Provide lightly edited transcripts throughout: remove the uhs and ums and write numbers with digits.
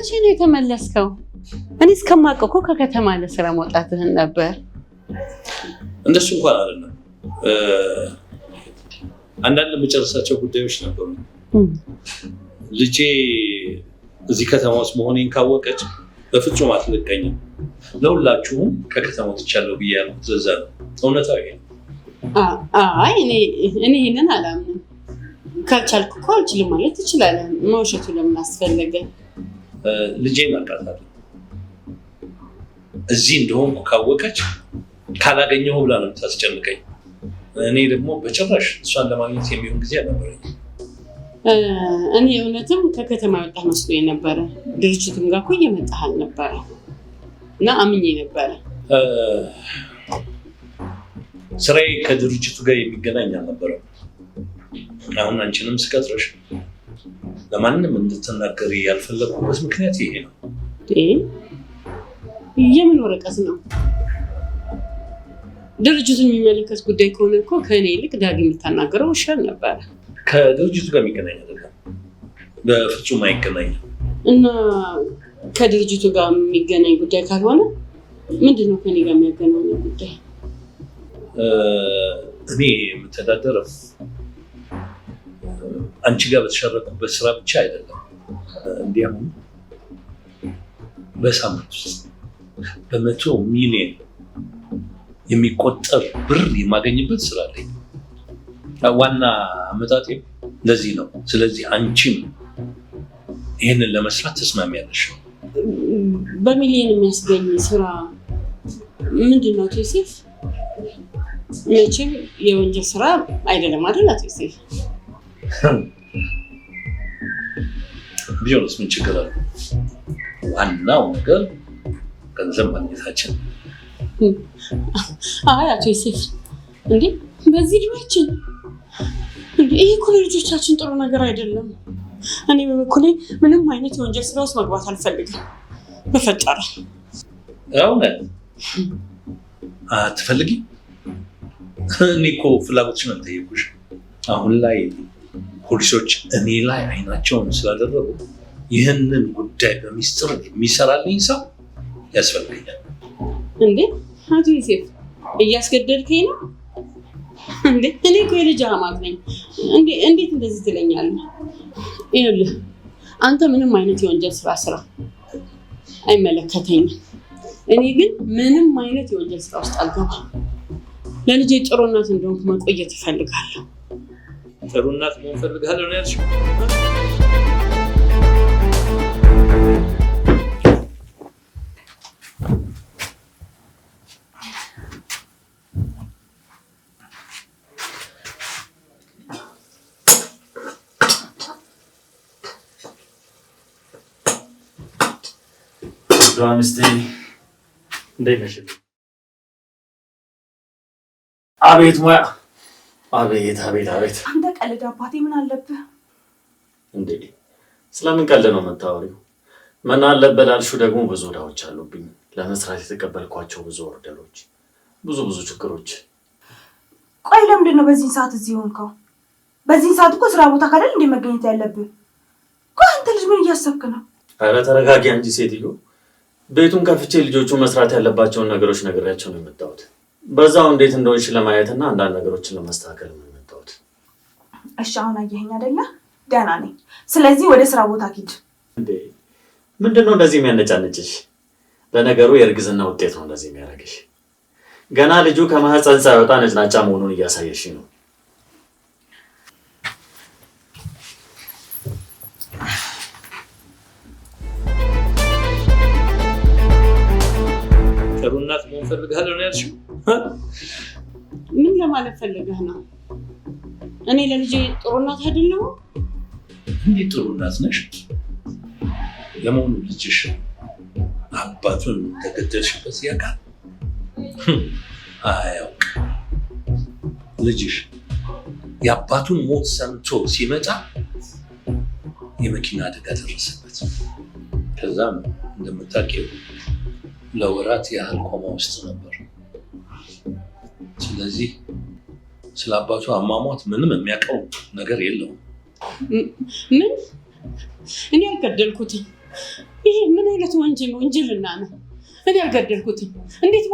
መቼ ነው የተመለስከው? እኔ እስከማውቀው እኮ ከከተማ ለስራ መውጣትህን ነበር። እንደሱ እንኳን አይደለም። አንዳንድ የምጨርሳቸው ጉዳዮች ነበሩ። ልጄ እዚህ ከተማ ውስጥ መሆኔን ካወቀች በፍጹም አትለቀኝም። ለሁላችሁም ከከተማ ወጥቻለሁ ብዬ ያልኩት ለዛ ነው። እውነታው ይሄ ነው። አይ እኔ ይሄንን አላምንም። ካልቻልኩ እኮ አልችልም ማለት ትችላለህ። መውሸቱ ለምን አስፈለገ? ልጄን አውቃታለሁ። እዚህ እንደሆንኩ ካወቀች ካላገኘሁ ብላ ነው የምታስጨንቀኝ። እኔ ደግሞ በጭራሽ እሷን ለማግኘት የሚሆን ጊዜ አልነበረኝም። እኔ እውነትም ከከተማ ወጣህ መስሎኝ ነበረ። ድርጅቱም ጋር እኮ እየመጣህ አልነበረ እና አምኜ ነበረ። ስራዬ ከድርጅቱ ጋር የሚገናኝ አልነበረም። አሁን አንቺንም ስቀጥረሽ ለማንም እንድትናገሪ ያልፈለኩበት ምክንያት ይሄ ነው። የምን ወረቀት ነው? ድርጅቱን የሚመለከት ጉዳይ ከሆነ እኮ ከእኔ ይልቅ ዳግም የምታናገረው ይሻል ነበረ። ከድርጅቱ ጋር የሚገናኝ አይደለም፣ በፍጹም አይገናኝም። እና ከድርጅቱ ጋር የሚገናኝ ጉዳይ ካልሆነ ምንድን ነው ከኔ ጋር የሚያገናኘው ጉዳይ? እኔ የምተዳደረው አንቺ ጋር በተሸረኩበት ስራ ብቻ አይደለም። እንዲያውም በሳምንት ውስጥ በ100 ሚሊዮን የሚቆጠር ብር የማገኝበት ስራ አለኝ። ዋና አመጣጤ ለዚህ ነው። ስለዚህ አንቺም ይህንን ለመስራት ተስማሚያለሽ? በሚሊዮን የሚያስገኝ ስራ ምንድን ነው ዮሴፍ? መቼም የወንጀል ስራ አይደለም አይደል አቶ ዮሴፍ? ቢሆንስ ምን ችግር አለ? ዋናው ነገር ገንዘብ ማግኘታችን። አይ አቶ ዮሴፍ እንዴ በዚህ እድሜያችን ይህ እኮ ለልጆቻችን ጥሩ ነገር አይደለም። እኔ በበኩሌ ምንም አይነት የወንጀል ስራ ውስጥ መግባት አልፈልግም። በፈጠረ እውነት አትፈልጊ? እኔ እኮ ፍላጎትሽን አልጠየኩሽ። አሁን ላይ ፖሊሶች እኔ ላይ አይናቸውን ስላደረጉ ይህንን ጉዳይ በሚስጥር የሚሰራልኝ ሰው ያስፈልገኛል። እንዴ አቶ ዮሴፍ እያስገደድከኝ ነው እንዴ? እኔ እኮ የልጅ አማት ነኝ። እንዴት እንደዚህ ትለኛለህ? ይኸውልህ አንተ ምንም አይነት የወንጀል ስራ አይመለከተኝም። እኔ ግን ምንም አይነት የወንጀል ስራ ውስጥ አልገባም። ለልጄ ጥሩ እናት እንደሆንኩ መቆየት እፈልጋለሁ። ጥሩ እናት መሆን እፈልጋለሁ ነው ያልሽው? ሚስቴ እንዴት ነሽ? አቤት ሙያ! አቤት አቤት አቤት! አንተ ቀልድ አባቴ፣ ምን አለብህ እንዴ? ስለምን ቀልድ ነው የምታወሪው? ምን አለበት አልሽው? ደግሞ ብዙ ዕዳዎች አሉብኝ፣ ለመስራት የተቀበልኳቸው ብዙ ኦርደሮች፣ ብዙ ችግሮች። ቆይ ለምንድን ነው በዚህ ሰዓት እዚህ ሆንከው? በዚህ ሰዓት እኮ ስራ ቦታ ካደል እንደ መገኘት ያለብህ። ቆይ አንተ ልጅ ምን እያሰብክ ነው? ኧረ ተረጋጊ አንቺ ሴትዮ። ቤቱን ከፍቼ ልጆቹ መስራት ያለባቸውን ነገሮች ነግሬያቸው ነው የመጣሁት። በዛው እንዴት እንደሆንሽ ለማየትና አንዳንድ ነገሮችን ለማስተካከል ነው የመጣሁት። እሺ አሁን አየኸኝ አይደለ? ደህና ነኝ። ስለዚህ ወደ ስራ ቦታ ሂድ። እንዴ ምንድነው እንደዚህ የሚያነጫንጭሽ? ለነገሩ የእርግዝና ውጤት ነው እንደዚህ የሚያደርግሽ። ገና ልጁ ከማህፀን ሳይወጣ ነጭናጫ መሆኑን እያሳየሽ ነው። ጥሩ እናት መሆን እፈልጋለሁ ነው ያልሽው? ምን ለማለት ፈልገህ ነው? እኔ ለልጄ ጥሩ እናት አይደለሁም? እንዴት ጥሩ እናት ነሽ? ለመሆኑ ልጅሽ አባቱን ተገደልሽበት ያውቃል? አያውቅም። ልጅሽ የአባቱን ሞት ሰምቶ ሲመጣ የመኪና አደጋ ደረሰበት። ከዛም እንደምታውቂው ለወራት ያህል ኮማ ውስጥ ነበር። ስለዚህ ስለ አባቱ አሟሟት ምንም የሚያውቀው ነገር የለውም። ምን? እኔ አልገደልኩትም። ይሄ ይሄ ምን አይነት ወንጀልና ነው? እኔ አልገደልኩትም። እንዴት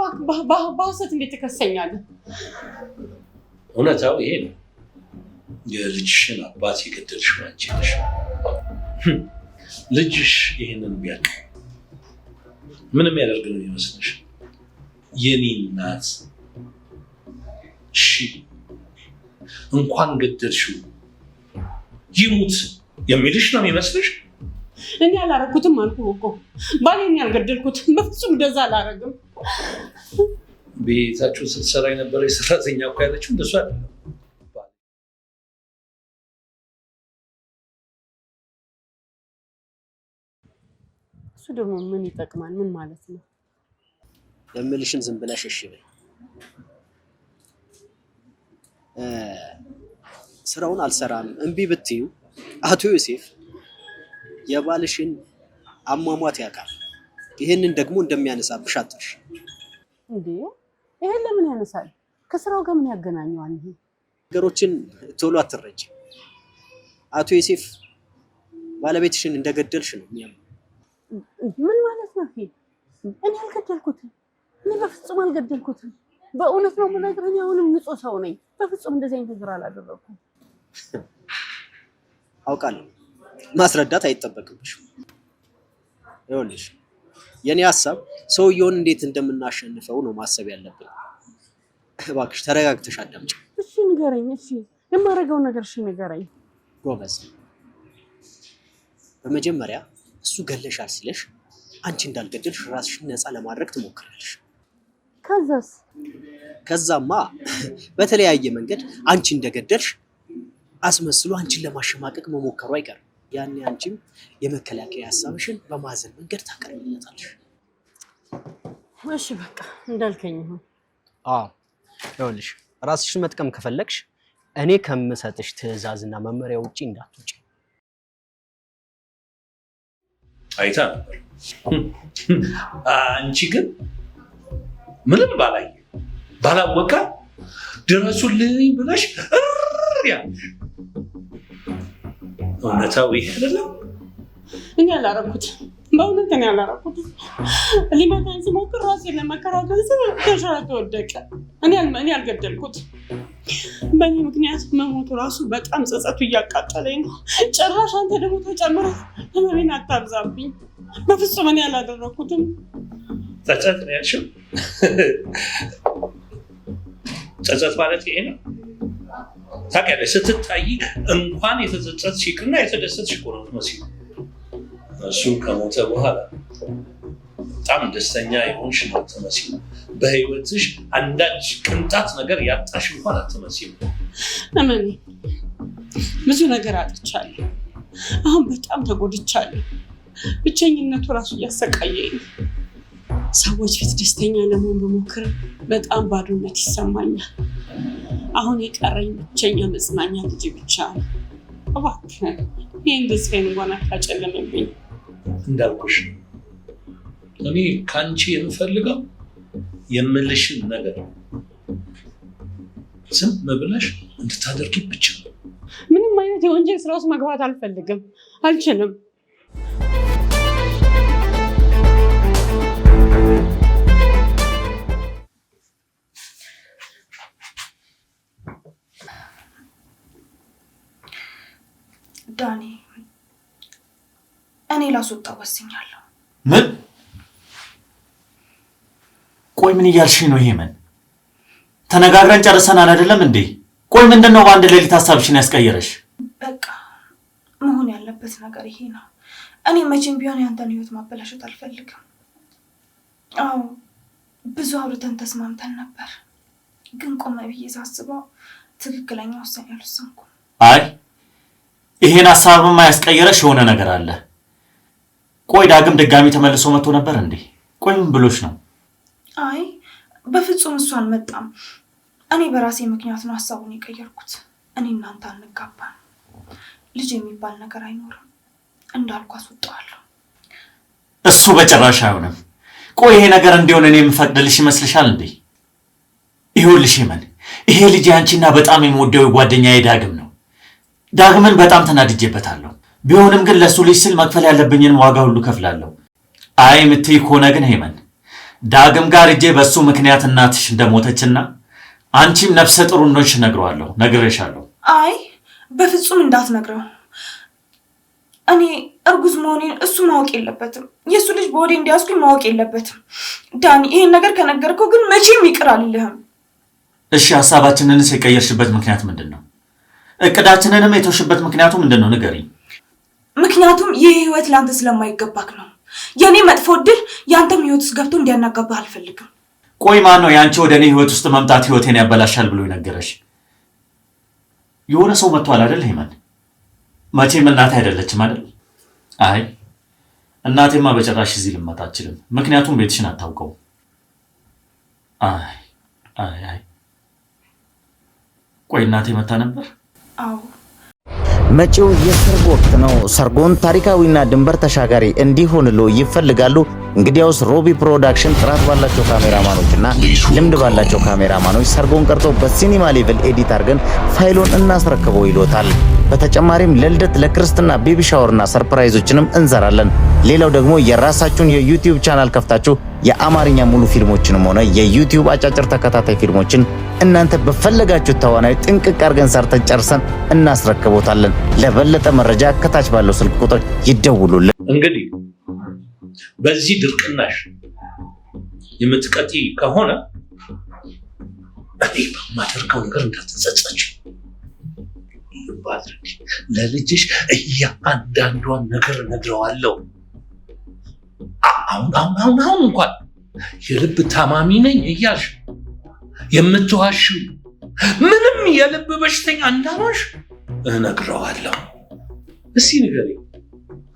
በሐሰት እንዴት ትከሰኛለህ? እውነታው ይሄ ነው። የልጅሽን አባት የገደልሽው አንቺ ነሽ። ልጅሽ ይሄንን ቢያውቅ ምንም ያደርግ ነው ይመስልሽ? የኔ እናት እሺ እንኳን ገደልሽው ይሙት የሚልሽ ነው የሚመስልሽ? እኔ አላረኩትም አልኩህ እኮ ባሌን ያልገደልኩትም በፍጹም እንደዛ አላረግም። ቤታችሁ ስትሰራ የነበረች ሰራተኛ እኮ ያለችው እንደሱ አይደለም። እሱ ደግሞ ምን ይጠቅማል? ምን ማለት ነው? የምልሽን ዝም ብለሽ እሺ በይ። ስራውን አልሰራም እምቢ ብትዩ አቶ ዮሴፍ የባልሽን አሟሟት ያውቃል። ይሄንን ደግሞ እንደሚያነሳብሽ አጥሽ እንዴ? ይሄን ለምን ያነሳል? ከስራው ጋር ምን ያገናኘዋል? ይሄ ነገሮችን ቶሎ አትረጂ። አቶ ዮሴፍ ባለቤትሽን እንደገደልሽ ነው የሚያምነው። ምን ማለት ነው? እኔ አልገደልኩትም። እኔ በፍጹም አልገደልኩትም። በእውነት ነው የምነግርህ። አሁንም ንጹህ ሰው ነኝ። በፍጹም እንደዚህ አይነት ነገር አላደረኩም። አውቃለሁ። ማስረዳት አይጠበቅብሽም። ይኸውልሽ የኔ ሐሳብ ሰውየውን እንዴት እንደምናሸንፈው ነው ማሰብ ያለብን። እባክሽ ተረጋግተሽ አዳምጪ። እሺ ንገረኝ። እሺ የማደርገውን ነገር እሺ ንገረኝ። ጎበዝ። በመጀመሪያ እሱ ገለሻል ሲለሽ አንቺ እንዳልገደልሽ ራስሽን ነፃ ለማድረግ ትሞክራለሽ። ከዛማ በተለያየ መንገድ አንቺ እንደገደልሽ አስመስሎ አንቺን ለማሸማቀቅ መሞከሩ አይቀርም። ያኔ አንቺም የመከላከያ ሐሳብሽን በማዘን መንገድ ታቀርቢለታለሽ። እሺ በቃ እንዳልከኝ ይሁን። ይኸውልሽ ራስሽን መጥቀም ከፈለግሽ እኔ ከምሰጥሽ ትዕዛዝና መመሪያ ውጪ እንዳትውጪ። አይታ ነበር። አንቺ ግን ምንም ባላወቀ ድረሱልኝ ብለሽ ያልሽ እውነታው ይሄ አይደለም። እኔ አላረኩትም። በእውነት እኔ አላረኩትም። ሊመታኝ ሲሞክር ራሴን ለመከራከር ተሻለ ወደቀ። እኔ አልገደልኩትም። በእኔ ምክንያት መሞቱ ራሱ በጣም ጸጸቱ እያቃጠለኝ ነው። ጭራሽ አንተ ደግሞ ተጨምረህ ህመሜን አታብዛብኝ። በፍጹም እኔ አላደረኩትም። ጸጸት ነው ያልሽው? ጸጸት ማለት ይሄ ነው። ታውቂያለሽ፣ ስትታይ እንኳን የተጸጸትሽ ይቅርና የተደሰትሽ እኮ ነው የምትመስይው። እሱ ከሞተ በኋላ በጣም ደስተኛ የሆንሽ ነው የምትመስይው። በህይወትሽ አንዳች ቅንጣት ነገር ያጣሽ እንኳን አትመስይም። እመኔ ብዙ ነገር አጥቻለሁ። አሁን በጣም ተጎድቻለሁ። ብቸኝነቱ ራሱ እያሰቃየኝ ነው። ሰዎች ፊት ደስተኛ ለመሆን በሞክር በጣም ባዶነት ይሰማኛል። አሁን የቀረኝ ብቸኛ መጽናኛ ልጅ ብቻ ነው። እባክህ ይህን ተስፋዬን እንኳን አታጨልምብኝ። እንዳልኩሽ እኔ ከአንቺ የምፈልገው የምልሽን ነገር ዝም ብለሽ እንድታደርጊ ብቻ ነው። ምንም አይነት የወንጀል ስራ ውስጥ መግባት አልፈልግም፣ አልችልም። ዳኒ እኔ ላስወጣ ወስኛለሁ። ምን? ቆይ ምን እያልሽኝ ነው? ይሄ ምን? ተነጋግረን ጨርሰናል አይደለም እንዴ? ቆይ ምንድነው በአንድ ሌሊት ሀሳብሽን ያስቀየረሽ? በቃ መሆን ያለበት ነገር ይሄ ነው። እኔ መቼም ቢሆን ያንተን ህይወት ማበላሸት አልፈልግም። አዎ ብዙ አውርተን ተስማምተን ነበር፣ ግን ቆመ ብዬ ሳስበው ትክክለኛ ውሳኔ አልወሰንኩም። አይ ይሄን ሀሳብማ ያስቀየረሽ የሆነ ነገር አለ። ቆይ ዳግም ድጋሚ ተመልሶ መጥቶ ነበር እንዴ? ቆይ ምን ብሎሽ ነው? አይ በፍጹም እሱ አልመጣም። እኔ በራሴ ምክንያት ነው ሀሳቡን የቀየርኩት። እኔ እናንተ አንጋባም፣ ልጅ የሚባል ነገር አይኖርም እንዳልኩ አስወጣዋለሁ። እሱ በጭራሽ አይሆንም። ቆይ ይሄ ነገር እንዲሆን እኔ የምፈቅድልሽ ይመስልሻል እንዴ? ይኸውልሽ ምን ይሄ ልጅ አንቺና በጣም የምወደው ጓደኛዬ ዳግም ነው። ዳግምን በጣም ተናድጄበታለሁ። ቢሆንም ግን ለሱ ልጅ ስል መክፈል ያለብኝን ዋጋ ሁሉ ከፍላለሁ። አይ የምትይ ከሆነ ግን ሄመን ዳግም ጋር እጄ በሱ ምክንያት እናትሽ እንደሞተችና አንቺም ነፍሰ ጥሩ እንደሆንሽ ነግረዋለሁ፣ ነግሬሻለሁ። አይ በፍጹም እንዳትነግረው። እኔ እርጉዝ መሆኔን እሱ ማወቅ የለበትም። የእሱ ልጅ በወዴ እንዲያስኩኝ ማወቅ የለበትም። ዳኒ ይሄን ነገር ከነገርከው ግን መቼም ይቅር አልልህም። እሺ ሀሳባችንንስ የቀየርሽበት ምክንያት ምንድን ነው? እቅዳችንንም የተውሽበት ምክንያቱ ምንድን ነው? ንገሪኝ። ምክንያቱም ይህ ህይወት ለአንተ ስለማይገባክ ነው። የእኔ መጥፎ እድል የአንተም ህይወት ውስጥ ገብቶ እንዲያናጋባህ አልፈልግም። ቆይ ማን ነው የአንቺ ወደ እኔ ህይወት ውስጥ መምጣት ህይወቴን ያበላሻል ብሎ ይነገረሽ? የሆነ ሰው መጥቷል አይደል ሄመን? መቼም እናቴ አይደለችም አይደል? አይ እናቴማ በጭራሽ እዚህ ልመጣ አትችልም። ምክንያቱም ቤትሽን አታውቀው። አይ ቆይ እናቴ መታ ነበር? አዎ። መጪው የሰርግ ወቅት ነው። ሰርጎን ታሪካዊና ድንበር ተሻጋሪ እንዲሆንሎ ይፈልጋሉ? እንግዲያውስ ሮቢ ፕሮዳክሽን ጥራት ባላቸው ካሜራማኖችና ልምድ ባላቸው ካሜራማኖች ሰርጎን ቀርጾ በሲኒማ ሌቭል ኤዲት አድርገን ፋይሉን እናስረክበው ይሎታል። በተጨማሪም ለልደት፣ ለክርስትና፣ ቤቢ ሻወርና ሰርፕራይዞችንም እንሰራለን። ሌላው ደግሞ የራሳችሁን የዩቲዩብ ቻናል ከፍታችሁ የአማርኛ ሙሉ ፊልሞችንም ሆነ የዩቲዩብ አጫጭር ተከታታይ ፊልሞችን እናንተ በፈለጋችሁ ተዋናይ ጥንቅቅ አድርገን ሰርተን ጨርሰን እናስረክቦታለን። ለበለጠ መረጃ ከታች ባለው ስልክ ቁጥር ይደውሉልን። እንግዲህ በዚህ ድርቅናሽ የምትቀጢ ከሆነ እኔ በማደርገው ነገር እንዳትጸጸች። ለልጅሽ እያንዳንዷን ነገር እነግረዋለሁ። አሁን እንኳን የልብ ታማሚ ነኝ እያልሽ የምትዋሽው ምንም የልብ በሽተኛ እንዳልሆንሽ እነግረዋለሁ። እስኪ ንገሪኝ፣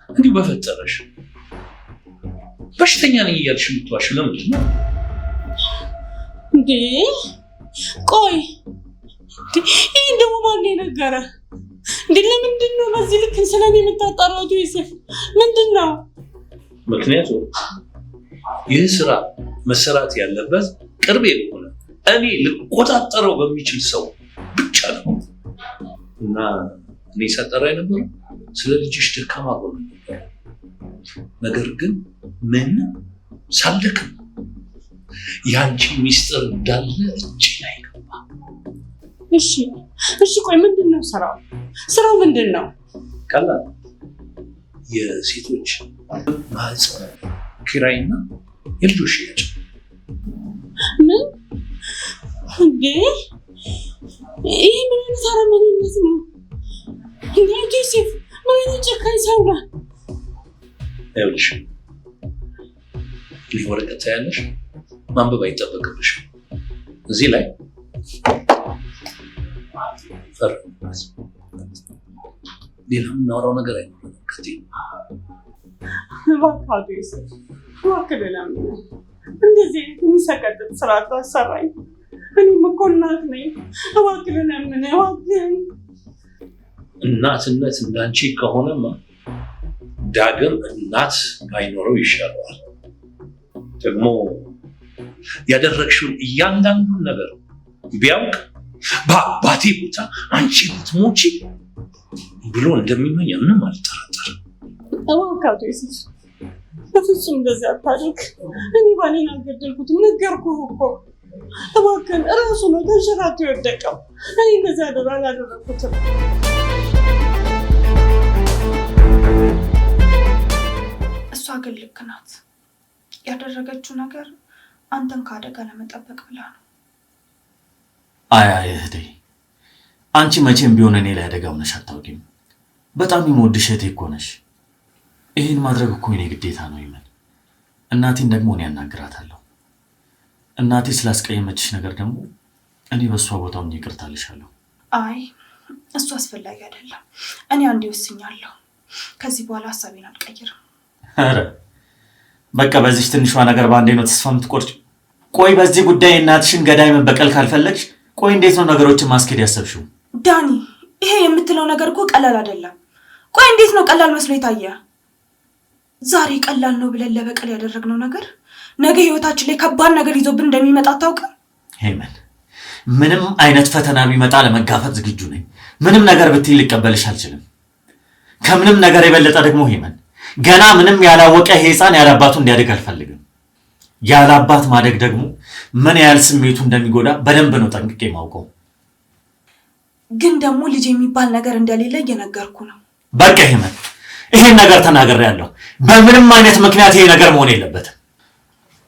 እንዲሁ በፈጠረሽ በሽተኛ ነኝ እያልሽ የምትዋሽው ለምንድን ነው እንዴ? ቆይ ይህን ደግሞ ማን የነገረ እንዴ? ለምንድን ነው በዚህ ልክ ስለኔ የምታጣራው? ዮሴፍ ምንድን ነው ምክንያቱም ይህ ስራ መሰራት ያለበት ቅርብ የሆነ እኔ ልቆጣጠረው በሚችል ሰው ብቻ ነው። እና እኔ ሳጠራ የነበረው ስለ ልጅሽ ደካማ ጎን ነበር። ነገር ግን ምን ሳልደክም ያንቺ ሚስጥር እንዳለ እጅ ላይ ገባ። እሺ ቆይ ምንድን ነው ስራው ምንድን ነው? ቀላል የሴቶች ማህፀን ኪራይና የልጆች ሽያጭ። ምን እንዴ? ይህ ምን አይነት አረመኔነት ነው እንዴ? ጆሴፍ ምን አይነት ጨካኝ ሰው ነው? ይኸውልሽ ይህ ወረቀት ታያለሽ፣ ማንበብ አይጠበቅብሽ። እዚህ ላይ ፈርምበት። ሌላ የምናወራው ነገር አይኖርም። እባክህ ዮሴፍ እባክህ ለምን እንደዚህ አይነት የሚሰቀጥጥ ስራ አታሰራኝ? እኔም እኮ እናት ነኝ። እባክህ ለምን እባክህ። እናትነት እንዳንቺ ከሆነማ ዳግም እናት ባይኖረው ይሻለዋል። ደግሞ ያደረግሽውን እያንዳንዱን ነገር ቢያውቅ በአባቴ ቦታ አንቺ ብትሞቺ ብሎ እንደሚመኝ ምንም አልጠራጠርም። እባክህ ዮሴፍ በፍጹም እንደዚህ አታድርግ። እኔ ባሌን አልገደልኩትም፣ ነገርኩህ እኮ። እባክህን እራሱ ነው ተንሸራቶ የወደቀው። እኔ እንደዚህ አላደረኩትም። እሷ ግን ልክ ናት። ያደረገችው ነገር አንተን ከአደጋ ለመጠበቅ ብላ ነው። አይ እህቴ፣ አንቺ መቼም ቢሆን እኔ ላይ አደጋ ሆነሽ አታውቂም። በጣም የምወድሽ እህቴ እኮ ነሽ። ይህን ማድረግ እኮ የኔ ግዴታ ነው። ይመን እናቴን ደግሞ እኔ ያናግራታለሁ። እናቴ ስላስቀየመችሽ ነገር ደግሞ እኔ በእሷ ቦታውን ይቅርታ ልሻለሁ። አይ እሱ አስፈላጊ አይደለም። እኔ አንዴ ወስኛለሁ። ከዚህ በኋላ ሀሳቤን አልቀይርም። ኧረ በቃ በዚህ ትንሿ ነገር በአንዴ ነው ተስፋ የምትቆርጭ? ቆይ በዚህ ጉዳይ እናትሽን ገዳይ መበቀል ካልፈለግሽ ቆይ እንዴት ነው ነገሮችን ማስኬድ ያሰብሽው? ዳኒ ይሄ የምትለው ነገር እኮ ቀላል አይደለም። ቆይ እንዴት ነው ቀላል መስሎ የታየ? ዛሬ ቀላል ነው ብለን ለበቀል ያደረግነው ነገር ነገ ህይወታችን ላይ ከባድ ነገር ይዞብን እንደሚመጣ አታውቅም? ሄመን ምንም አይነት ፈተና ቢመጣ ለመጋፈጥ ዝግጁ ነኝ። ምንም ነገር ብትይ ልቀበልሽ አልችልም። ከምንም ነገር የበለጠ ደግሞ ሄመን ገና ምንም ያላወቀ ህፃን ያላባቱ እንዲያድግ አልፈልግም። ያላባት ማደግ ደግሞ ምን ያህል ስሜቱ እንደሚጎዳ በደንብ ነው ጠንቅቄ ማውቀው። ግን ደግሞ ልጅ የሚባል ነገር እንደሌለ እየነገርኩ ነው። በቃ ይሄን ነገር ተናግሬያለሁ። በምንም አይነት ምክንያት ይሄ ነገር መሆን የለበትም።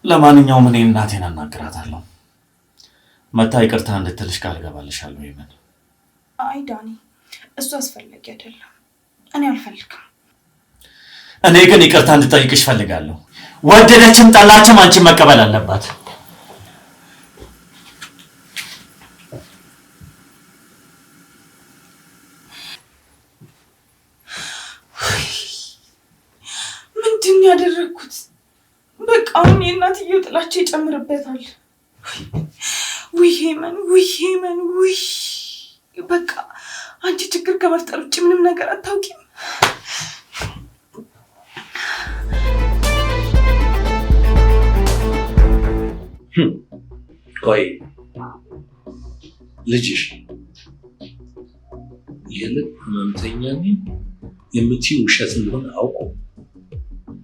ለማንኛውም እኔ እናቴን አናግራታለሁ። መታ ይቅርታ እንድትልሽ ቃል ገባልሻለሁ። ይመን አይ ዳኒ፣ እሱ አስፈላጊ አይደለም። እኔ አልፈልግም። እኔ ግን ይቅርታ እንድጠይቅሽ ፈልጋለሁ። ወደደችም ጠላችም አንቺን መቀበል አለባት። ምንድን ያደረግኩት? በቃ አሁን የእናትየው ጥላቸው ይጨምርበታል። ውይ ሄመን፣ ውይ በቃ አንቺ ችግር ከመፍጠር ውጭ ምንም ነገር አታውቂም። ቆይ ልጅሽ የልብ ህመምተኛ ነኝ የምትይው ውሸት እንደሆነ አውቆ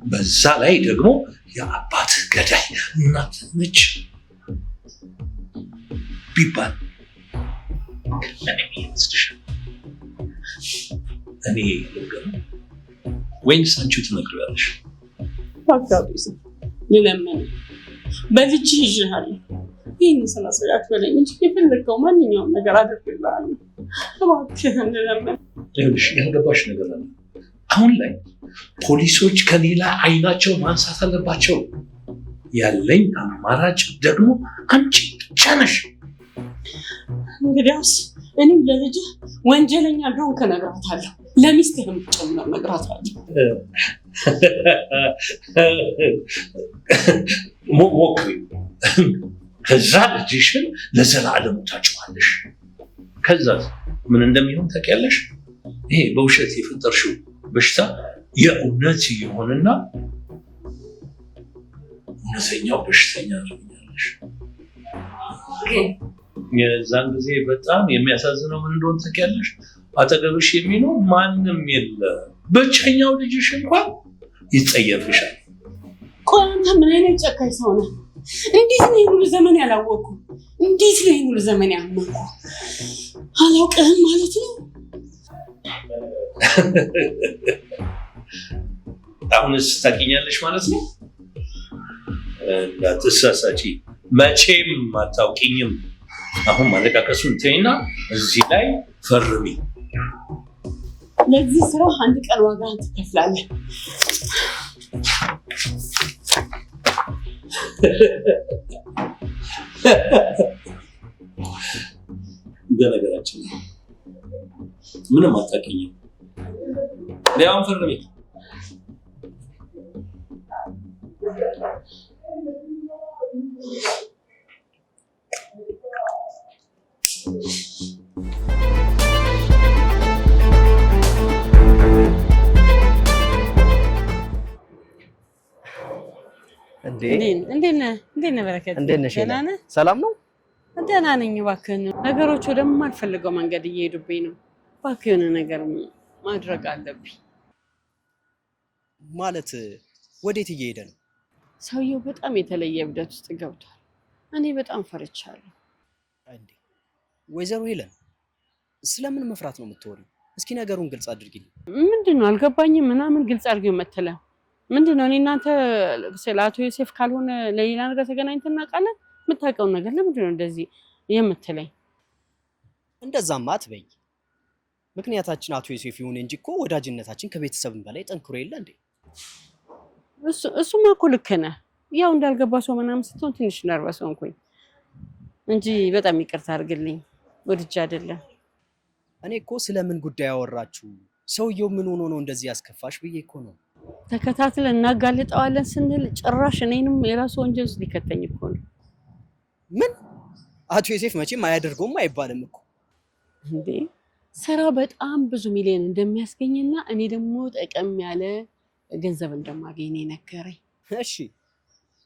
በዛ ላይ ደግሞ የአባት ገዳይ እናት ነች ቢባል ለምን ይመስልሻል? እኔ ልንገር ወይንስ አንቺው ትነግሪያለሽ? ታካቢስ ለምን በልጅ ይጅሃል ይህን ሰላሰላት በለኝ እንጂ የፈለገው ማንኛውም ነገር አድርግልሃለሁ። እባክህ ለምን ይኸውልሽ ያልገባሽ ነገር አለ። አሁን ላይ ፖሊሶች ከሌላ አይናቸው ማንሳት አለባቸው። ያለኝ አማራጭ ደግሞ አንቺ ብቻ ነሽ። እንግዲያውስ እኔም ለልጅህ ወንጀለኛ እንደሆንክ እነግራታለሁ። ለሚስትህም ጭምር እነግራታለሁ። ሞክሪ። ከዛ ልጅሽን ለዘላለሙ ታጭዋለሽ። ከዛ ምን እንደሚሆን ታውቂያለሽ? ይሄ በውሸት የፈጠርሽው በሽታ የእውነት ይሆንና እውነተኛው በሽተኛ ትሆኛለሽ። የዛን ጊዜ በጣም የሚያሳዝነው ምን እንደሆነ ታውቂያለሽ? አጠገብሽ የሚኖር ማንም የለ። ብቸኛው ልጅሽ እንኳን ይጸየፍሻል። ቆይ አንተ ምን አይነት ጨካኝ ሰው ነህ? እንዴት ነው ሁሉ ዘመን ያላወቅኩ? እንዴት ነው ሁሉ ዘመን ያመንኩ? አላውቅህም ማለት ነው? አሁንስ ታውቂኛለሽ ማለት ነው? እንዳትሳሳቺ፣ መቼም አታውቂኝም። አሁን ማለቃቀሱን ተይና እዚህ ላይ ፈርሚ። ለዚህ ስራ አንድ ቀን ዋጋህን ትከፍላለህ። በነገራችን ምንም አታውቂኝም። ሊያውን ፈርሚ። እንዴት ነህ በረከት? ደህና ነህ? ሰላም ነው? ደህና ነኝ። እባክህን ነገሮች ወደማልፈልገው መንገድ እየሄዱብኝ ነው። እባክህ የሆነ ነገር ማድረግ አለብኝ። ማለት ወዴት እየሄደ ነው? ሰውየው በጣም የተለየ እብደት ውስጥ ገብቷል። እኔ በጣም ፈርቻለሁ። እንዴ ወይዘሮ ሄለን ስለምን መፍራት ነው የምትወሪው? እስኪ ነገሩን ግልጽ አድርጊልኝ። ምንድነው አልገባኝም። ምናምን ግልጽ አድርገው መተለ ምንድነው? እኔ እናንተ ስለ አቶ ዮሴፍ ካልሆነ ለሌላ ነገር ተገናኝተን እናውቃለን? የምታውቀውን ነገር ለምንድነው እንደዚህ የምትለኝ? እንደዛማ አትበይ። ምክንያታችን አቶ ዮሴፍ ይሁን እንጂ እኮ ወዳጅነታችን ከቤተሰብም በላይ ጠንክሮ የለ እንዴ? እሱማ እኮ ልክ ነህ። ያው እንዳልገባ ሰው ምናምን ስትሆን ትንሽ ነርቨስ ሆንኩኝ እንጂ በጣም ይቅርታ አድርግልኝ። ወድጄ አይደለም። እኔ እኮ ስለምን ጉዳይ አወራችሁ? ሰውየው ምን ሆኖ ነው እንደዚህ ያስከፋሽ ብዬ እኮ ነው። ተከታትለን እናጋልጠዋለን ስንል ጭራሽ እኔንም የራሱ ወንጀል ውስጥ ሊከተኝ እኮ ነው። ምን? አቶ ዮሴፍ መቼም አያደርገውም አይባልም እኮ እንዴ። ስራ በጣም ብዙ ሚሊዮን እንደሚያስገኝና እኔ ደግሞ ጠቀም ያለ ገንዘብ እንደማገኝ ነው ነገረኝ። እሺ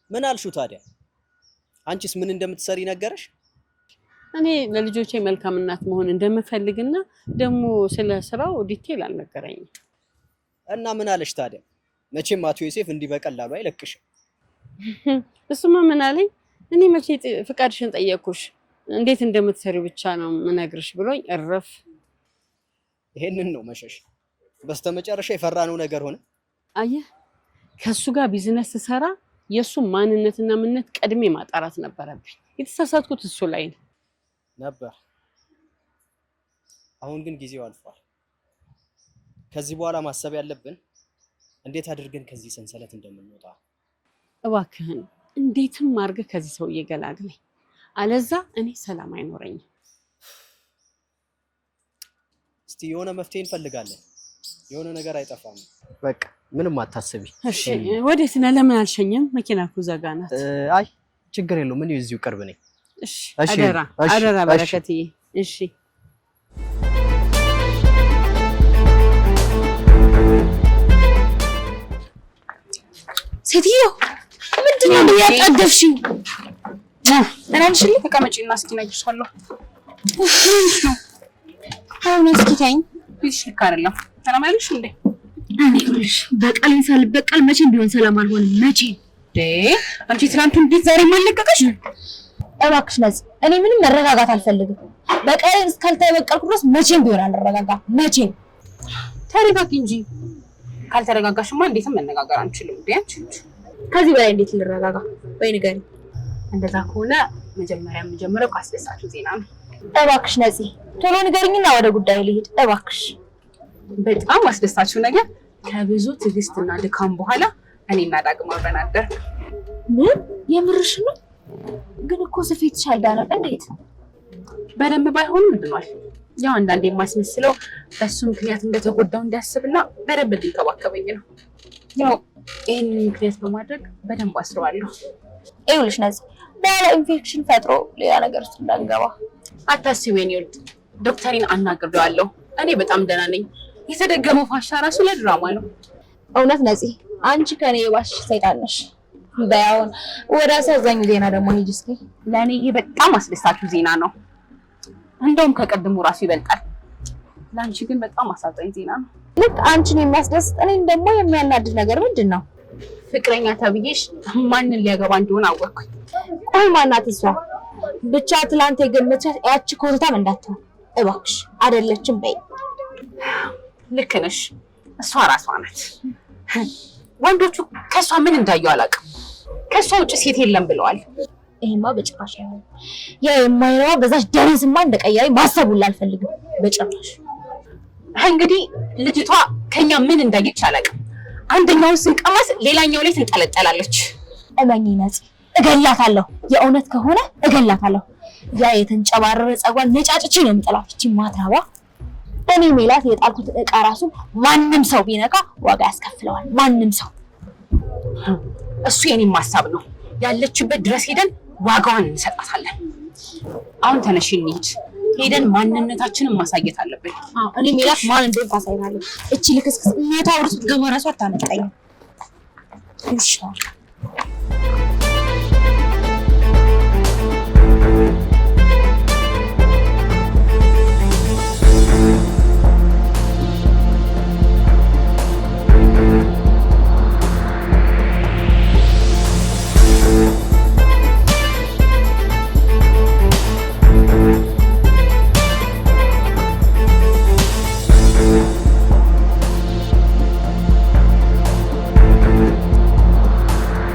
ምን አልሽው ታዲያ? አንቺስ ምን እንደምትሰሪ ነገረሽ? እኔ ለልጆቼ መልካም እናት መሆን እንደምፈልግና ደግሞ ስለ ስራው ዲቴል አልነገረኝም። እና ምን አለሽ ታዲያ? መቼም አቶ ዮሴፍ እንዲህ በቀላሉ አይለቅሽም። እሱማ ምን አለኝ፣ እኔ መቼ ፍቃድሽን ጠየቅኩሽ፣ እንዴት እንደምትሰሪው ብቻ ነው ምነግርሽ ብሎኝ እረፍ። ይሄንን ነው መሸሽ። በስተመጨረሻ የፈራነው ነገር ሆነ። አየህ፣ ከሱ ጋር ቢዝነስ ስሰራ የሱ ማንነትና ምንነት ቀድሜ ማጣራት ነበረብኝ። የተሳሳትኩት እሱ ላይ ነበር። አሁን ግን ጊዜው አልፏል። ከዚህ በኋላ ማሰብ ያለብን እንዴት አድርገን ከዚህ ሰንሰለት እንደምንወጣ። እባክህን እንዴትም አድርገህ ከዚህ ሰውዬ ገላግለኝ፣ አለዛ እኔ ሰላም አይኖረኝም። እስቲ የሆነ መፍትሄ እንፈልጋለን። የሆነ ነገር አይጠፋም። በቃ ምንም አታስቢ። እሺ፣ ወዴት ነህ? ለምን አልሸኘም? መኪና እኮ ዘጋ ናት። አይ ችግር የለውም፣ እኔ እዚሁ ቅርብ ነኝ። እሺ፣ አደራ በረከትዬ። እሺ ሴትዮ ምንድነው ያጣደፍሽኝ? ተናንሽልኝ። ተቀመጪና እስኪ እነግርሻለሁ። አሁን እስኪ ተይኝ። ፊትሽ ልክ አይደለም። ሰላም ያለሽ እንዴ? እኔ ልሽ በቀልን ሳልበቀል መቼም ቢሆን ሰላም አልሆንም። መቼም አንቺ ትናንቱ እንዴት ዛሬ ማለቀቀሽ? እባክሽ ነፂ፣ እኔ ምንም መረጋጋት አልፈልግም። በቀልን እስካልተበቀልኩ ድረስ መቼም ቢሆን አልረጋጋም። መቼም ተረጋጊ እንጂ። ካልተረጋጋሽማ እንዴትም መነጋገር አንችልም። ቢያንቺ ከዚህ በላይ እንዴት ልረጋጋ? ወይ ንገሪኝ። እንደዛ ከሆነ መጀመሪያ የምጀምረው ካስደሳችሁ ዜና ነው። እባክሽ ነፂ፣ ቶሎ ንገሪኝና ወደ ጉዳዩ ልሂድ እባክሽ። በጣም አስደሳችሁ ነገር ከብዙ ትዕግስትና ድካም በኋላ እኔና ዳግም አብረን አደርን። ምን? የምርሽ ነው? ግን እኮ ስፌትሽ አልዳነም። እንዴት? በደንብ ባይሆንም ድኗል። ያው አንዳንዴ የማስመስለው በሱ ምክንያት እንደተጎዳው እንዲያስብና በደንብ እንዲንከባከበኝ ነው። ያው ይህን ምክንያት በማድረግ በደንብ አስረዋለሁ። ይኸውልሽ ነፂ፣ በኋላ ኢንፌክሽን ፈጥሮ ሌላ ነገር ውስጥ እንዳንገባ አታስቢ። የኔ ውድ ዶክተሪን አናግሬዋለሁ። እኔ በጣም ደህና ነኝ። የተደገመው ፋሻ ራሱ ለድራማ ነው። እውነት ነፂ፣ አንቺ ከኔ የባስሽ ሰይጣን ነሽ። በያውን ወደ አሳዛኙ ዜና ደግሞ ሂጂ እስኪ። ለእኔ ይሄ በጣም አስደሳችሁ ዜና ነው። እንደውም ከቀድሞ ራሱ ይበልጣል። ለአንቺ ግን በጣም አሳዛኝ ዜና ነው። ልክ አንቺን የሚያስደስት እኔን ደግሞ የሚያናድድ ነገር ምንድን ነው? ፍቅረኛ ተብዬሽ ማንን ሊያገባ እንደሆነ አወቅኩኝ። ቆይ ማናት እሷ? ብቻ ትላንት የገመቻት ያቺ ኮርታም እንዳትሆን እባክሽ። አይደለችም በይ። ልክ ነሽ፣ እሷ ራሷ ናት። ወንዶቹ ከእሷ ምን እንዳየው አላውቅም። ከእሷ ውጭ ሴት የለም ብለዋል። ይሄማ በጭራሽ አይሆንም። ያ የማይረባ በዛች ደረስማ እንደቀየረኝ ማሰቡላ አልፈልግም በጭራሽ። እንግዲህ ልጅቷ ከኛ ምን እንዳየች አላውቅም። አንደኛውን ስንቀማስ ሌላኛው ላይ ትንጠለጠላለች። እመኚ ነፂ፣ እገላታለሁ። የእውነት ከሆነ እገላታለሁ። ያ የተንጨባረረ ጸጓን ነጫጭቼ ነው የምጥላት። እቺ ማትረባ። እኔ ሜላት የጣልኩት ዕቃ ራሱ ማንም ሰው ቢነካ ዋጋ ያስከፍለዋል። ማንም ሰው። እሱ የኔም ሀሳብ ነው። ያለችበት ድረስ ሄደን ዋጋዋን እንሰጣታለን። አሁን ተነሽ እንሂድ። ሄደን ማንነታችንን ማሳየት አለብን። እኔ ሜላት ማን እንደሆነ ታሳይናለች። እቺ ልክስክስ እናቷ ወርስ ገመራሷ አታመጣኝ። እሺ